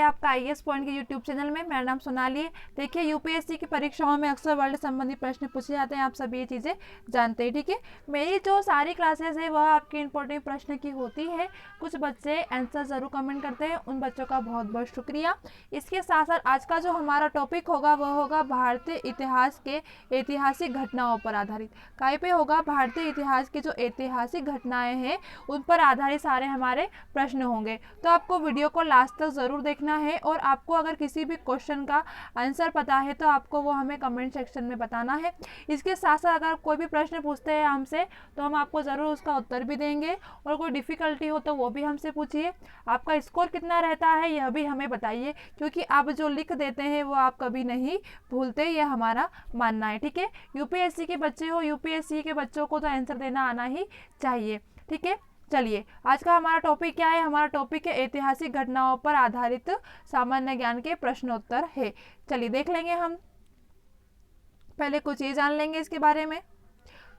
आपका IAS point के YouTube channel में। मेरा नाम सोनाली है। देखिए, यूपीएससी की परीक्षाओं में अक्सर वर्ल्ड संबंधी प्रश्न पूछे जाते हैं, आप सभी ये चीज़ें जानते हैं। ठीक है, मेरी जो सारी क्लासेस है वह आपके इंपॉर्टेंट प्रश्न की होती है। कुछ बच्चे आंसर ज़रूर कमेंट करते हैं, उन बच्चों का बहुत बहुत शुक्रिया। इसके साथ साथ आज का जो हमारा टॉपिक होगा वह होगा भारतीय इतिहास के ऐतिहासिक घटनाओं पर आधारित। काय पे होगा? भारतीय इतिहास की जो ऐतिहासिक घटनाएं हैं उन पर आधारित सारे हमारे प्रश्न होंगे। तो आपको वीडियो को लास्ट तक ज़रूर देखना है, और आपको अगर किसी भी क्वेश्चन का आंसर पता है तो आपको वो हमें कमेंट सेक्शन में बताना है। इसके साथ साथ अगर कोई भी प्रश्न पूछते हैं हमसे तो हम आपको ज़रूर उसका उत्तर भी देंगे, और कोई डिफ़िकल्टी हो तो वो भी हमसे पूछिए। आपका स्कोर कितना रहता है यह भी हमें बताइए, क्योंकि आप जो लिख देते हैं वो आप कभी नहीं भूलते, यह हमारा मानना है। ठीक है, यूपीएससी के बच्चे हो, यूपीएससी के बच्चों को तो आंसर देना आना ही चाहिए। ठीक है, चलिए आज का हमारा टॉपिक क्या है? हमारा टॉपिक है ऐतिहासिक घटनाओं पर आधारित सामान्य ज्ञान के प्रश्नोत्तर है। चलिए देख लेंगे, हम पहले कुछ ये जान लेंगे इसके बारे में।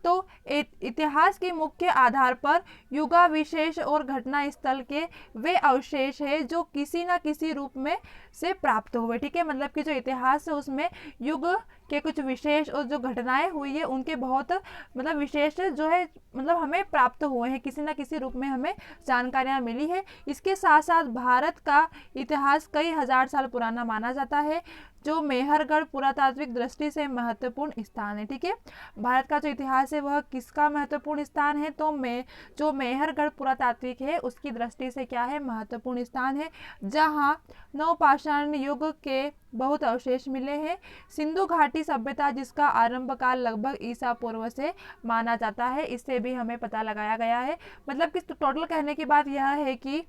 तो इतिहास के मुख्य आधार पर युगा विशेष और घटना स्थल के वे अवशेष है जो किसी न किसी रूप में से प्राप्त हुए। ठीक है, मतलब कि जो इतिहास है उसमें युग के कुछ विशेष और जो घटनाएं हुई है उनके बहुत मतलब विशेष जो है मतलब हमें प्राप्त हुए हैं, किसी न किसी रूप में हमें जानकारियां मिली है। इसके साथ साथ भारत का इतिहास कई हजार साल पुराना माना जाता है, जो मेहरगढ़ पुरातात्विक दृष्टि से महत्वपूर्ण स्थान है। ठीक है, भारत का जो इतिहास है वह किसका महत्वपूर्ण स्थान है? तो जो मेहरगढ़ पुरातात्विक है उसकी दृष्टि से क्या है? महत्वपूर्ण स्थान है, जहाँ नवपाषाण युग के बहुत अवशेष मिले हैं। सिंधु घाटी सभ्यता जिसका आरंभ काल लगभग ईसा पूर्व से माना जाता है, इससे भी हमें पता लगाया गया है। मतलब कि टोटल कहने की बात यह है कि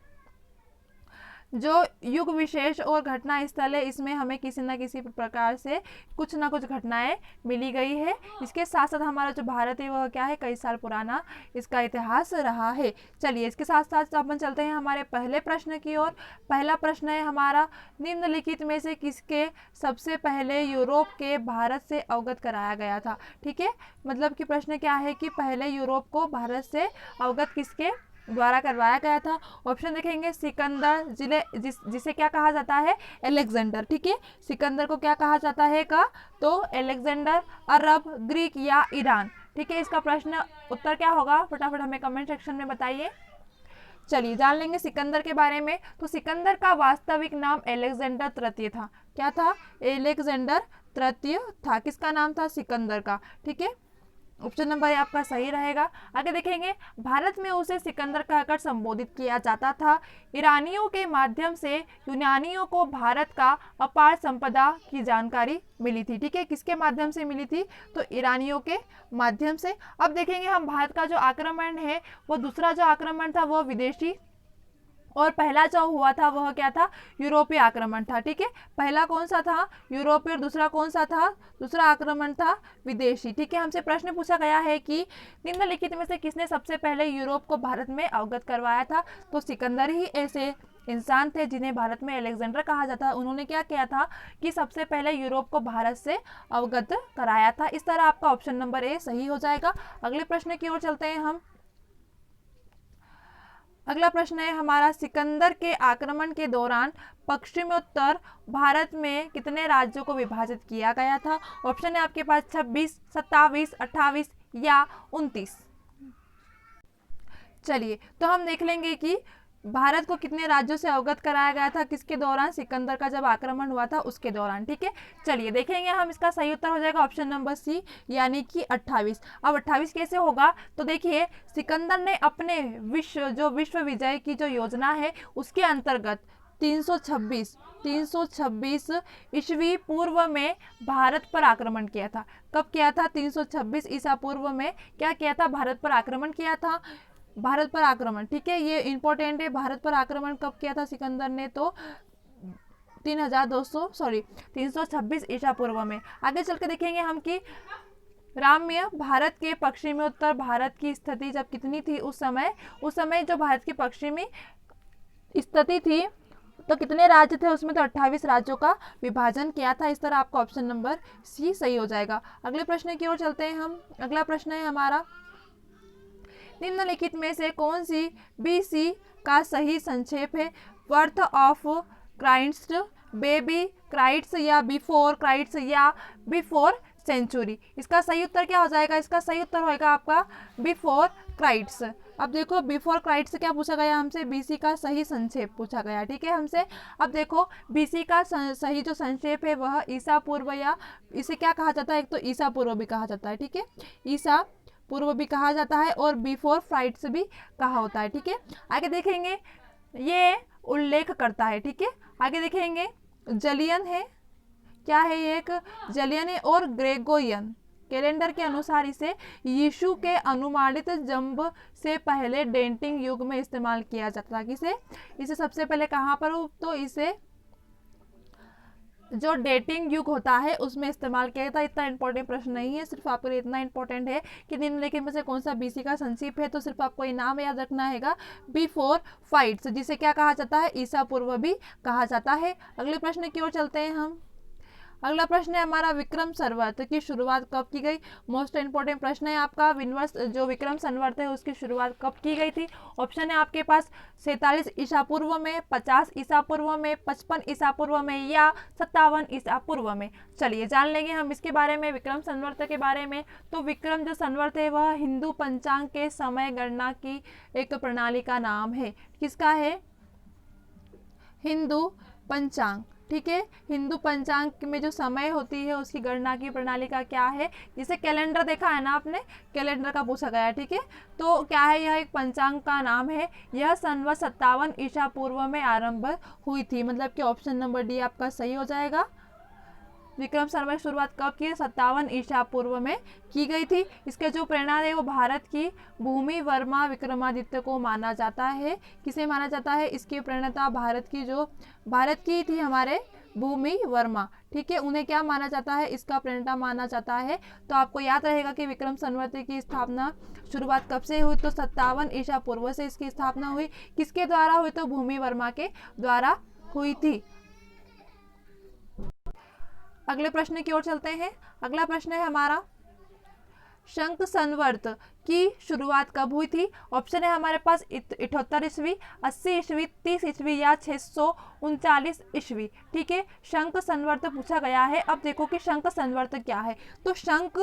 जो युग विशेष और घटना स्थल है इसमें हमें किसी न किसी प्रकार से कुछ ना कुछ घटनाएं मिली गई है। इसके साथ साथ हमारा जो भारत है वह क्या है? कई साल पुराना इसका इतिहास रहा है। चलिए इसके साथ साथ अपन चलते हैं हमारे पहले प्रश्न की ओर। पहला प्रश्न है हमारा, निम्नलिखित में से किसके सबसे पहले यूरोप के भारत से अवगत कराया गया था? ठीक है, मतलब कि प्रश्न क्या है कि पहले यूरोप को भारत से अवगत किसके द्वारा करवाया गया था? ऑप्शन देखेंगे, सिकंदर जिसे क्या कहा जाता है? अलेक्जेंडर। ठीक है, सिकंदर को क्या कहा जाता है का? तो अलेक्जेंडर, अरब, ग्रीक या ईरान। ठीक है, इसका प्रश्न उत्तर क्या होगा? फटाफट हमें कमेंट सेक्शन में बताइए। चलिए जान लेंगे सिकंदर के बारे में। तो सिकंदर का वास्तविक नाम अलेक्जेंडर तृतीय था। क्या था? अलेक्जेंडर तृतीय था। किसका नाम था? सिकंदर का। ठीक है, ऑप्शन नंबर आपका सही रहेगा। आगे देखेंगे, भारत में उसे सिकंदर कहकर संबोधित किया जाता था। ईरानियों के माध्यम से यूनानियों को भारत का अपार संपदा की जानकारी मिली थी। ठीक है, किसके माध्यम से मिली थी? तो ईरानियों के माध्यम से। अब देखेंगे हम भारत का जो आक्रमण है वो दूसरा जो आक्रमण था वह विदेशी, और पहला जो हुआ था वह क्या था? यूरोपीय आक्रमण था। ठीक है, पहला कौन सा था? यूरोपीय, और दूसरा कौन सा था? दूसरा आक्रमण था विदेशी। ठीक है, हमसे प्रश्न पूछा गया है कि निम्नलिखित में से किसने सबसे पहले यूरोप को भारत में अवगत करवाया था? तो सिकंदर ही ऐसे इंसान थे जिन्हें भारत में अलेक्जेंडर कहा जाता है। उन्होंने क्या किया था कि सबसे पहले यूरोप को भारत से अवगत कराया था। इस तरह आपका ऑप्शन नंबर ए सही हो जाएगा। अगले प्रश्न की ओर चलते हैं हम। अगला प्रश्न है हमारा, सिकंदर के आक्रमण के दौरान पश्चिमोत्तर भारत में कितने राज्यों को विभाजित किया गया था? ऑप्शन है आपके पास 26, 27, 28 या 29। चलिए तो हम देख लेंगे कि भारत को कितने राज्यों से अवगत कराया गया था, किसके दौरान? सिकंदर का जब आक्रमण हुआ था उसके दौरान। ठीक है, चलिए देखेंगे हम, इसका सही उत्तर हो जाएगा ऑप्शन नंबर सी, यानी कि 28। अब 28 कैसे होगा? तो देखिए, सिकंदर ने अपने विश्व विजय की जो योजना है उसके अंतर्गत 326 ईस्वी पूर्व में भारत पर आक्रमण किया था। कब किया था? 326 ईसा पूर्व में क्या किया था? भारत पर आक्रमण किया था। भारत पर आक्रमण, ठीक है, ये इंपॉर्टेंट है। भारत पर आक्रमण कब किया था सिकंदर ने? तो 326 ईसा पूर्व में। आगे चल के देखेंगे हम कि राम्य भारत के पश्चिमोत्तर भारत की स्थिति जब कितनी थी उस समय जो भारत की पश्चिमी स्थिति थी तो कितने राज्य थे उसमें? तो 28 राज्यों का विभाजन किया था। इस तरह आपका ऑप्शन नंबर सी सही हो जाएगा। अगले प्रश्न की ओर चलते हैं हम। अगला प्रश्न है हमारा, निम्नलिखित में से कौन सी बीसी का सही संक्षेप है? बर्थ ऑफ क्राइस्ट, बेबी क्राइट्स या बिफोर क्राइट्स या बिफोर सेंचुरी। इसका सही उत्तर क्या हो जाएगा? इसका सही उत्तर होगा आपका बिफोर क्राइट्स। अब देखो बिफोर क्राइट्स क्या पूछा गया हमसे? बीसी का सही संक्षेप पूछा गया, ठीक है हमसे। अब देखो बीसी का सही जो संक्षेप है वह ईसा पूर्व, या इसे क्या कहा जाता है? एक तो ईसा पूर्व भी कहा जाता है, ठीक है, ईसा पूर्व भी कहा जाता है और बिफोर फ्राइट्स भी कहा होता है, ठीक है। आगे देखेंगे ये उल्लेख करता है, ठीक है। आगे देखेंगे जलियन है, क्या है ये? एक जलियन है और ग्रेगोरियन कैलेंडर के अनुसार इसे यीशु के अनुमानित जन्म से पहले डेटिंग युग में इस्तेमाल किया जाता था। किसे? इसे सबसे पहले कहाँ पर? तो इसे जो डेटिंग युग होता है उसमें इस्तेमाल किया जाता है। इतना इंपॉर्टेंट प्रश्न नहीं है, सिर्फ आपको इतना इंपॉर्टेंट है कि निम्नलिखित में से कौन सा बीसी का संक्षेप है, तो सिर्फ आपको ये नाम याद रखना है, बिफोर फाइट्स, जिसे क्या कहा जाता है? ईसा पूर्व भी कहा जाता है। अगले प्रश्न की ओर चलते हैं हम। अगला प्रश्न है हमारा विक्रम संवत की शुरुआत कब की गई? मोस्ट इंपोर्टेंट प्रश्न है आपका। जो विक्रम संवत है उसकी शुरुआत कब की गई थी? ऑप्शन है आपके पास 47 ईसा पूर्व में, 50 ईसा पूर्व में, 55 ईसा पूर्व में या 57 ईसा पूर्व में। चलिए जान लेंगे हम इसके बारे में, विक्रम संवत के बारे में। तो विक्रम जो संवत है वह हिंदू पंचांग के समय गणना की एक प्रणाली का नाम है। किसका है? हिंदू पंचांग, ठीक है। हिंदू पंचांग में जो समय होती है उसकी गणना की प्रणाली का क्या है? जिसे कैलेंडर देखा है ना आपने, कैलेंडर का पूछा गया है, ठीक है। तो क्या है? यह एक पंचांग का नाम है। यह संवत 57 ईसा पूर्व में आरंभ हुई थी, मतलब कि ऑप्शन नंबर डी आपका सही हो जाएगा। विक्रम संवत की शुरुआत कब की? 57 ईसा पूर्व में की गई थी। इसके जो प्रेरणा है वो भारत की भूमि वर्मा विक्रमादित्य को माना जाता है। किसे माना जाता है? इसकी प्रेरणा भारत की थी हमारे भूमि वर्मा, ठीक है, उन्हें क्या माना जाता है? इसका प्रेरणा माना जाता है। तो आपको याद रहेगा कि विक्रम संवत की स्थापना शुरुआत कब से हुई? तो 57 ईसा पूर्व से इसकी स्थापना हुई। किसके द्वारा हुई? तो भूमि वर्मा के द्वारा हुई थी। अगले प्रश्न की ओर चलते हैं। अगला प्रश्न है हमारा शंख संवत की शुरुआत कब हुई थी? ऑप्शन है हमारे पास 78 ईस्वी, 80 ईस्वी, 30 ईस्वी या 639 ईस्वी, ठीक है। शंख संवत पूछा गया है। अब देखो कि शंख संवत क्या है। तो शंख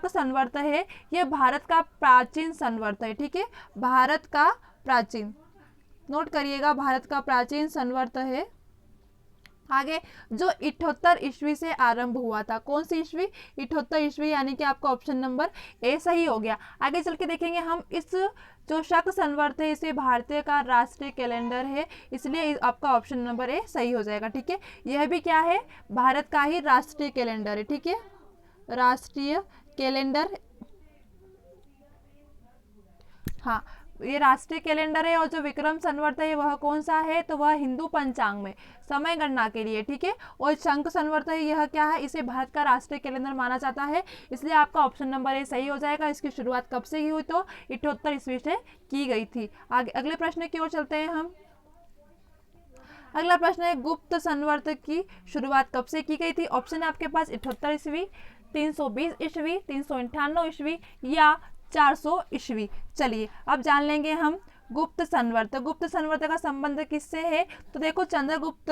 संवत है ये भारत का प्राचीन संवत है, ठीक है, भारत का प्राचीन, नोट करिएगा, भारत का प्राचीन संवत है। आगे जो 78 ईस्वी से आरंभ हुआ था। कौन सी ईस्वी? 78 ईस्वी, यानी कि आपका ऑप्शन नंबर ए सही हो गया। आगे चल के देखेंगे हम इस जो शक संवत है इसे भारतीय का राष्ट्रीय कैलेंडर है, इसलिए आपका ऑप्शन नंबर ए सही हो जाएगा, ठीक है। यह भी क्या है? भारत का ही राष्ट्रीय कैलेंडर है, ठीक है, राष्ट्रीय कैलेंडर, हाँ ये राष्ट्रीय कैलेंडर है। और जो विक्रम संवत है वह कौन सा है? तो वह हिंदू पंचांग में समय गणना के लिए, ठीक है। और शंख संवत है यह क्या है? इसे भारत का राष्ट्रीय कैलेंडर माना जाता है, इसलिए आपका ऑप्शन नंबर ए सही हो जाएगा। इसकी शुरुआत कब से हुई? तो 78 ईस्वी से की गई थी। आगे अगले प्रश्न की ओर चलते हैं हम। अगला प्रश्न है गुप्त संवत की शुरुआत कब से की गई थी? ऑप्शन है आपके पास 78 ईस्वी, 320 ईस्वी, 398 ईस्वी या 400 ईस्वी। चलिए अब जान लेंगे हम गुप्त संवत। गुप्त संवत का संबंध किससे है? तो देखो चंद्रगुप्त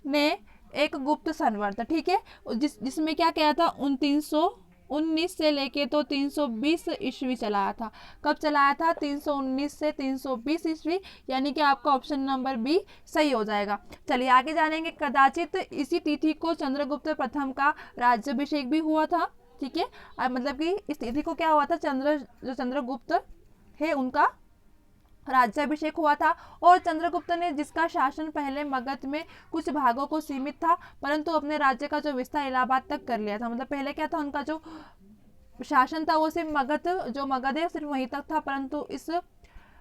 ने एक गुप्त संवत, ठीक है, जिसमें क्या किया था? 319 से लेके तो 320 ईस्वी चलाया था। कब चलाया था? 319 से 320 ईस्वी, यानी कि आपका ऑप्शन नंबर बी सही हो जाएगा। चलिए आगे जानेंगे। कदाचित इसी तिथि को चंद्रगुप्त प्रथम का राज्याभिषेक भी हुआ था, ठीक है, मतलब कि इस तिथि को क्या हुआ था? जो चंद्रगुप्त है उनका राज्याभिषेक हुआ था। और चंद्रगुप्त ने, जिसका शासन पहले मगध में कुछ भागों को सीमित था, परंतु अपने राज्य का जो विस्तार इलाहाबाद तक कर लिया था। मतलब पहले क्या था? उनका जो शासन था वो सिर्फ मगध है सिर्फ वहीं तक था, परंतु इस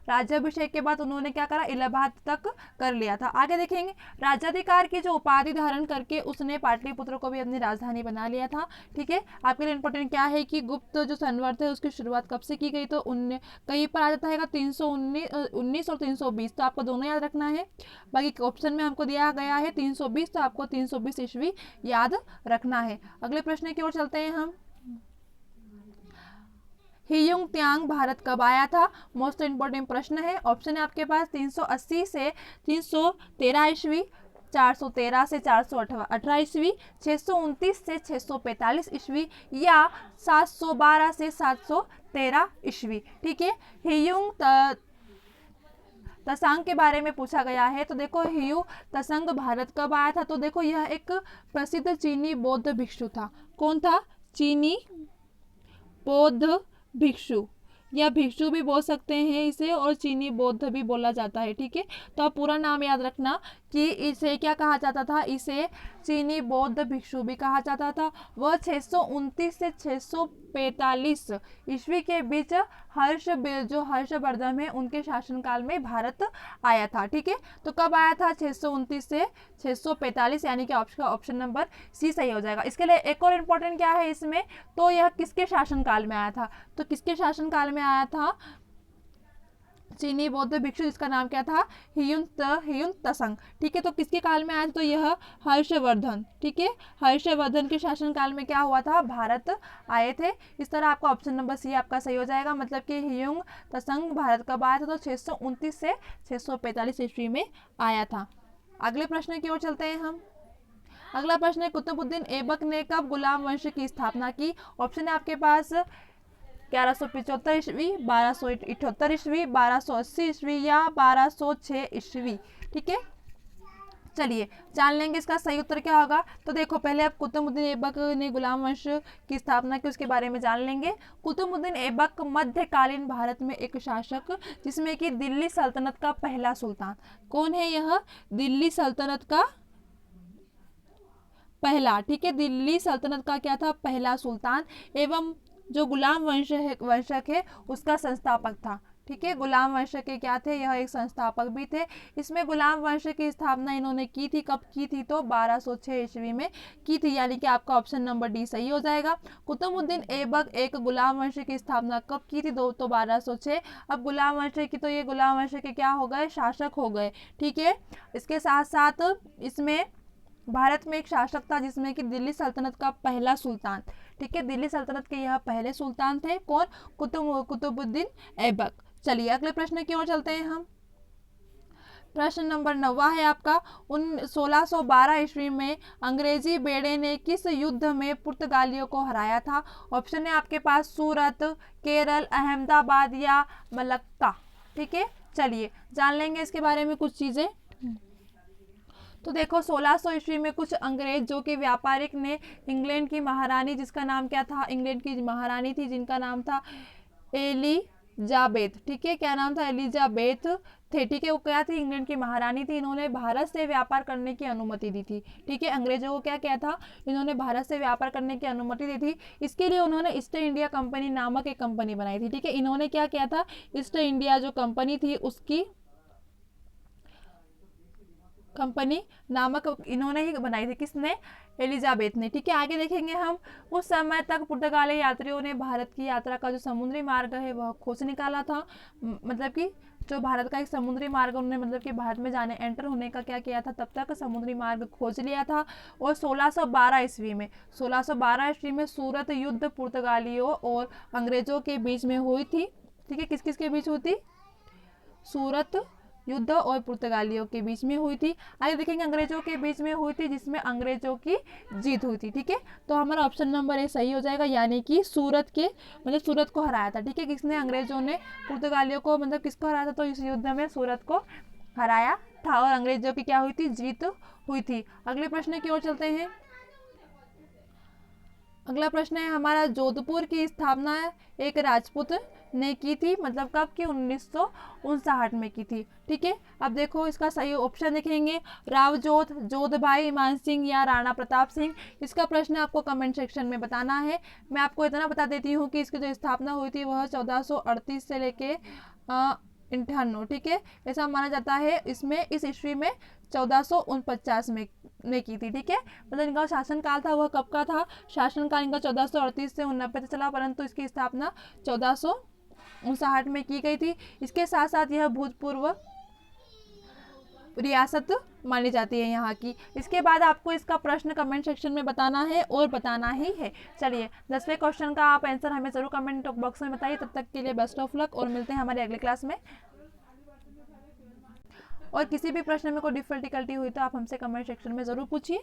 राज्याभिषेक के बाद उन्होंने क्या करा? इलाहाबाद तक कर लिया था। आगे देखेंगे राज्याधिकार की जो उपाधि धारण करके उसने पाटलिपुत्र को भी अपनी राजधानी बना लिया था, ठीक है। आपके लिए इंपॉर्टेंट क्या है कि गुप्त जो संवत है उसकी शुरुआत कब से की गई? तो कहीं पर आ जाता है 319 और 320, तो आपको दोनों याद रखना है। बाकी ऑप्शन में हमको दिया गया है 320, तो आपको 320 ईस्वी याद रखना है। अगले प्रश्न की ओर चलते हैं हम। हियुंग त्यांग भारत कब आया था? मोस्ट इंपोर्टेंट प्रश्न है। ऑप्शन है आपके पास 380 से 313 ईस्वी, 413 से 418 ईस्वी, 629 से 645 ईस्वी या 712 से 713 ईस्वी। ठीक है, ह्यूम त्सांग के बारे में पूछा गया है। तो देखो ह्यू त्सांग भारत कब आया था? तो देखो यह एक प्रसिद्ध चीनी बौद्ध भिक्षु था। कौन था? चीनी बौद्ध भिक्षु, या भिक्षु भी बोल सकते हैं इसे और चीनी बौद्ध भी बोला जाता है। ठीक है, तो आप पूरा नाम याद रखना कि इसे क्या कहा जाता था? इसे चीनी बौद्ध भिक्षु भी कहा जाता था। वह 629 से 645 ईस्वी के बीच जो हर्षवर्धन है उनके शासनकाल में भारत आया था। ठीक है, तो कब आया था? 629 से 645, यानी कि ऑप्शन नंबर सी सही हो जाएगा। इसके लिए एक और इम्पोर्टेंट क्या है इसमें, तो यह किसके शासनकाल में आया था? तो किसके शासनकाल में आया था? चीनी बौद्ध भिक्षु, जिसका नाम क्या था? Hyun Tsang. ठीक है, तो किसके काल में आया था? तो यह हर्षवर्धन। ठीक है, हर्षवर्धन के शासनकाल में क्या हुआ था? भारत आए थे। इस तरह आपका ऑप्शन नंबर सी आपका सही हो जाएगा। मतलब कि ह्यून त्सांग भारत कब आया था? तो 629 से 645 ईस्वी में आया था। अगले प्रश्न की ओर चलते हैं हम। अगला प्रश्न है, कुतुबुद्दीन ऐबक ने कब गुलाम वंश की स्थापना की? ऑप्शन है आपके पास 1175 ईस्वी, 1278 ईस्वी, 1280 ईस्वी या 1206 ईस्वी। ठीक है, चलिए जान लेंगे इसका सही उत्तर क्या होगा। तो देखो पहले आप कुतुबुद्दीन ऐबक ने गुलाम वंश की स्थापना की उसके बारे में जान लेंगे। कुतुबुद्दीन ऐबक मध्यकालीन भारत में एक शासक, जिसमें कि दिल्ली सल्तनत का पहला सुल्तान। कौन है यह? दिल्ली सल्तनत का पहला। ठीक है, दिल्ली सल्तनत का क्या था? पहला सुल्तान, एवं जो गुलाम वंशक है उसका संस्थापक था। ठीक है, गुलाम वंश के क्या थे? यह एक संस्थापक भी थे। इसमें गुलाम वंश की स्थापना इन्होंने की थी, कब की थी? तो 1206 ईस्वी में की थी, यानी कि आपका ऑप्शन नंबर डी सही हो जाएगा। कुतुबुद्दीन ऐबक एक गुलाम वंश की स्थापना कब की थी? तो 1206। अब गुलाम वंश की, तो ये गुलाम वंश के क्या हो गए? शासक हो गए। ठीक है, इसके साथ साथ इसमें भारत में एक शासक था जिसमें कि दिल्ली सल्तनत का पहला सुल्तान। ठीक है, दिल्ली सल्तनत के यह पहले सुल्तान थे। कौन? कुतुबुद्दीन ऐबक। चलिए अगले प्रश्न की ओर चलते हैं हम। प्रश्न नंबर 9 है आपका, 1612 ईस्वी में अंग्रेजी बेड़े ने किस युद्ध में पुर्तगालियों को हराया था? ऑप्शन है आपके पास सूरत, केरल, अहमदाबाद या मलक्का। ठीक है, चलिए जान लेंगे इसके बारे में कुछ चीजें। तो देखो 1600 ईस्वी में कुछ अंग्रेज जो कि व्यापारिक ने इंग्लैंड की महारानी, जिसका नाम क्या था? इंग्लैंड की महारानी थी जिनका नाम था एलिजाबेथ। ठीक है, क्या नाम था? एलिजाबेथ थे। ठीक है, वो क्या थी? इंग्लैंड की महारानी थी। इन्होंने भारत से व्यापार करने की अनुमति दी थी। ठीक है, अंग्रेजों को क्या क्या था? इन्होंने भारत से व्यापार करने की अनुमति दी थी। इसके लिए उन्होंने ईस्ट इंडिया कंपनी नामक एक कंपनी बनाई थी। ठीक है, इन्होंने क्या किया था? ईस्ट इंडिया जो कंपनी थी उसकी कंपनी नामक इन्होंने ही बनाई थी। किसने? एलिजाबेथ ने। ठीक है, आगे देखेंगे हम। उस समय तक पुर्तगाली यात्रियों ने भारत की यात्रा का जो समुद्री मार्ग है वह खोज निकाला था। मतलब कि जो भारत का एक समुद्री मार्ग उन्होंने, मतलब कि भारत में जाने एंटर होने का क्या किया था? तब तक समुद्री मार्ग खोज लिया था। और 1612 ईस्वी में सूरत युद्ध पुर्तगालियों और अंग्रेजों के बीच में हुई थी। ठीक है, किस किस के बीच हुई थी? सूरत युद्ध और पुर्तगालियों के बीच में हुई थी। आगे देखेंगे अंग्रेजों के बीच में हुई थी, जिसमें अंग्रेजों की जीत हुई थी। ठीक है, तो हमारा ऑप्शन नंबर ए सही हो जाएगा, यानी कि सूरत के, मतलब सूरत को हराया था। ठीक है, किसने? अंग्रेजों ने पुर्तगालियों को, मतलब किसको हराया था? तो इस युद्ध में सूरत को हराया था और अंग्रेजों की क्या हुई थी? जीत हुई थी। अगले प्रश्न की ओर चलते हैं। अगला प्रश्न है हमारा, जोधपुर की स्थापना एक राजपूत ने की थी, मतलब कब की? 1959 में की थी। ठीक है, अब देखो इसका सही ऑप्शन देखेंगे, राव जोध, जोधभाई मान सिंह या राणा प्रताप सिंह। इसका प्रश्न आपको कमेंट सेक्शन में बताना है। मैं आपको इतना बता देती हूँ कि इसकी जो स्थापना हुई थी वह 1438 से लेके 58। ठीक है, ऐसा माना जाता है। इसमें इस ईस्वी में 1449 में की थी। ठीक है, मतलब इनका शासनकाल था वह कब का था? शासनकाल इनका 1438 से 89 तक चला, परंतु इसकी स्थापना 1459 में की गई थी। इसके साथ साथ यह भूतपूर्व रियासत मानी जाती है यहाँ की। इसके बाद आपको इसका प्रश्न कमेंट सेक्शन में बताना है और बताना ही है। चलिए 10वें क्वेश्चन का आप आंसर हमें जरूर कमेंट बॉक्स में बताइए। तब तक के लिए बेस्ट ऑफ लक और मिलते हैं हमारे अगले क्लास में। और किसी भी प्रश्न में कोई डिफिकल्टी हुई तो आप हमसे कमेंट सेक्शन में ज़रूर पूछिए।